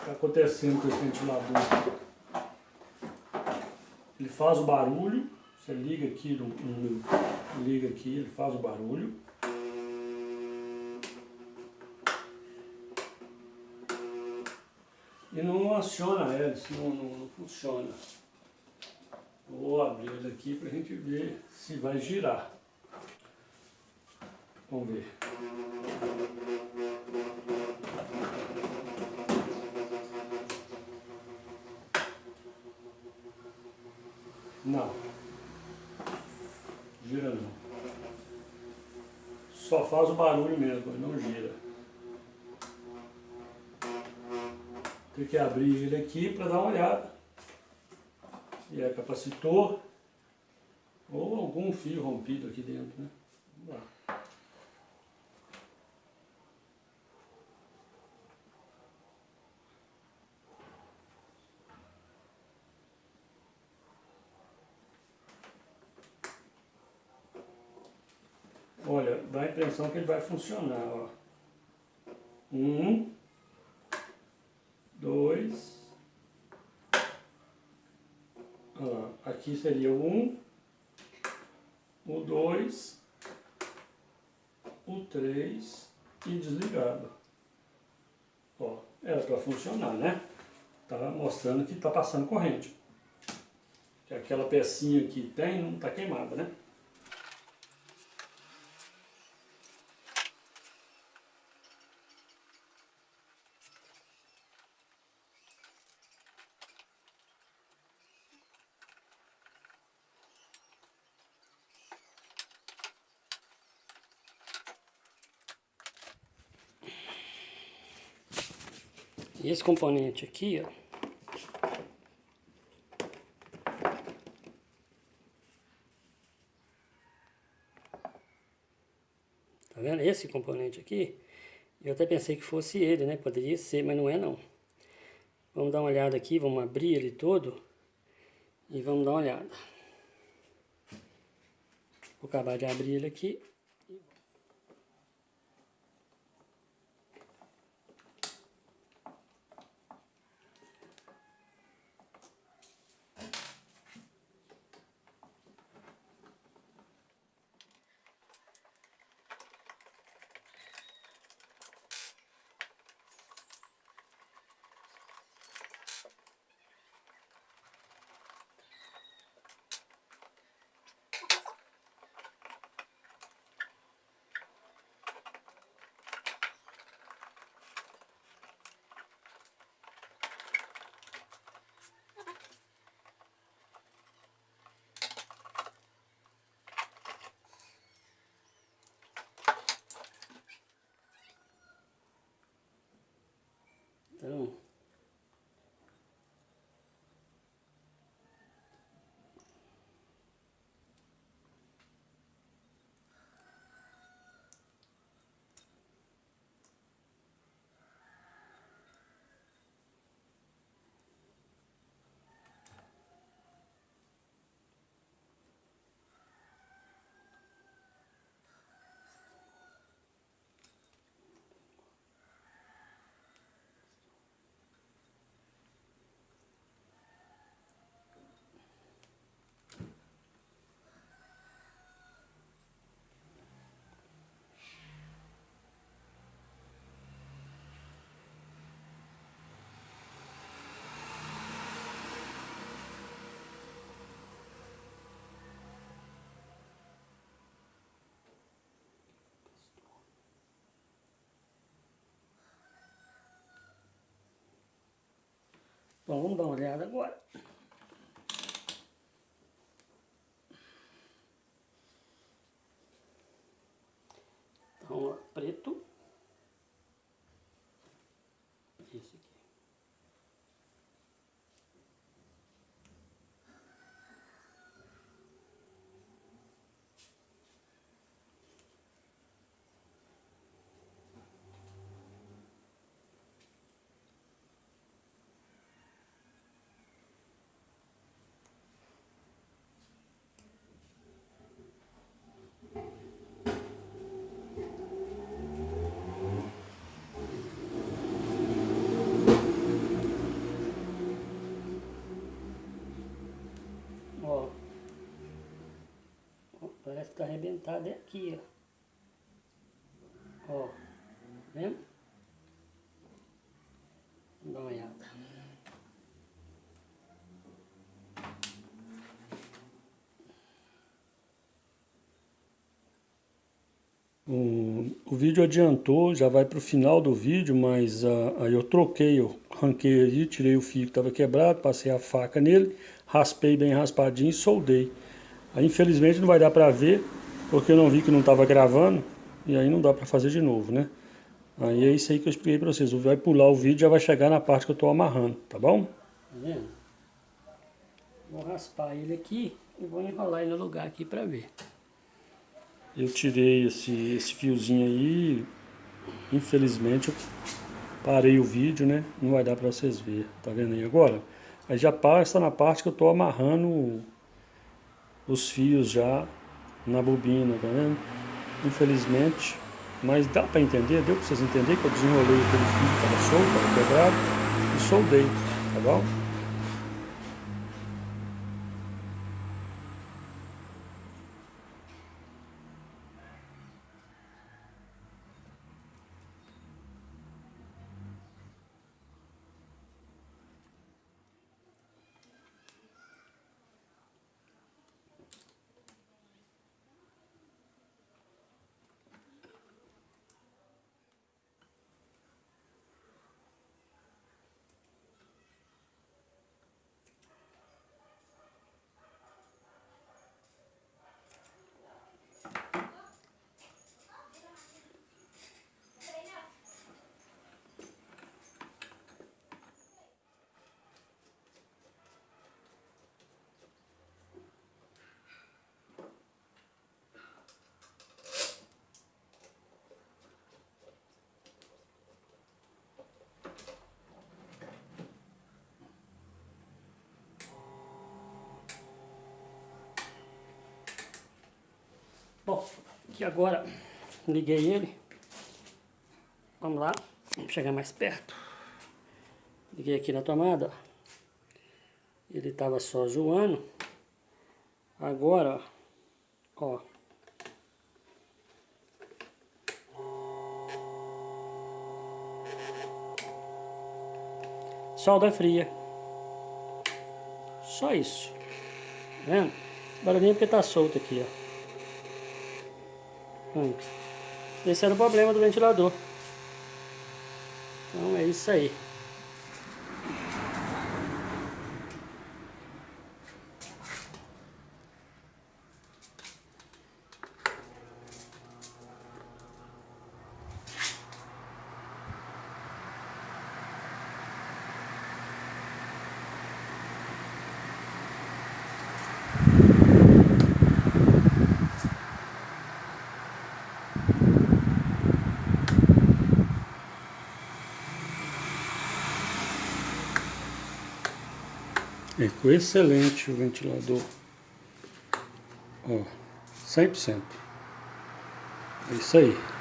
está acontecendo com esse ventilador. Ele faz o barulho, você liga aqui, liga aqui, ele faz o barulho. E não aciona a hélice, não funciona. Vou abrir ele aqui para a gente ver se vai girar. Vamos ver. Não. Gira não. Só faz o barulho mesmo, ele não gira. Tem que abrir ele aqui para dar uma olhada. Se é capacitor ou algum fio rompido aqui dentro, né? Vamos lá. Olha, dá a impressão que ele vai funcionar, ó. 1, 2. Aqui seria o 1, o 2, o 3 e desligado. Ó, era para funcionar, né? Tá mostrando que está passando corrente. Que aquela pecinha que tem não está queimada, né? E esse componente aqui, ó, tá vendo? Esse componente aqui, eu até pensei que fosse ele, né? Poderia ser, mas não é não. Vamos dar uma olhada aqui, vamos abrir ele todo e vamos dar uma olhada. Vou acabar de abrir ele aqui. Então, bom, vamos dar uma olhada agora. Então, ó, preto. Esse aqui. Parece que tá arrebentado, é aqui, ó. Ó, tá vendo? Vamos dar uma olhada. O vídeo adiantou, já vai para o final do vídeo, mas aí eu troquei, eu arranquei ali, tirei o fio que estava quebrado, passei a faca nele, raspei bem raspadinho e soldei. Aí infelizmente não vai dar para ver, porque eu não vi que não estava gravando, e aí não dá para fazer de novo, né? Aí é isso aí que eu expliquei para vocês, vai pular o vídeo e já vai chegar na parte que eu estou amarrando, tá bom? Tá vendo? Vou raspar ele aqui e vou enrolar ele no lugar aqui para ver. Eu tirei esse fiozinho aí, infelizmente eu parei o vídeo, né? Não vai dar para vocês verem, tá vendo aí agora? Aí já passa na parte que eu tô amarrando os fios já na bobina, tá vendo? Infelizmente, mas dá para entender, deu para vocês entenderem que eu desenrolei aquele fio que estava solto, estava quebrado e soldei, tá bom? Bom, aqui agora liguei ele. Vamos lá, vamos chegar mais perto. Liguei aqui na tomada, ó. Ele tava só zoando. Agora, ó. Solda fria. Só isso. Tá vendo? Barulhinho porque tá solto aqui, ó. Esse era o problema do ventilador. Então é isso aí. Ficou excelente o ventilador. Ó, 100%. É isso aí.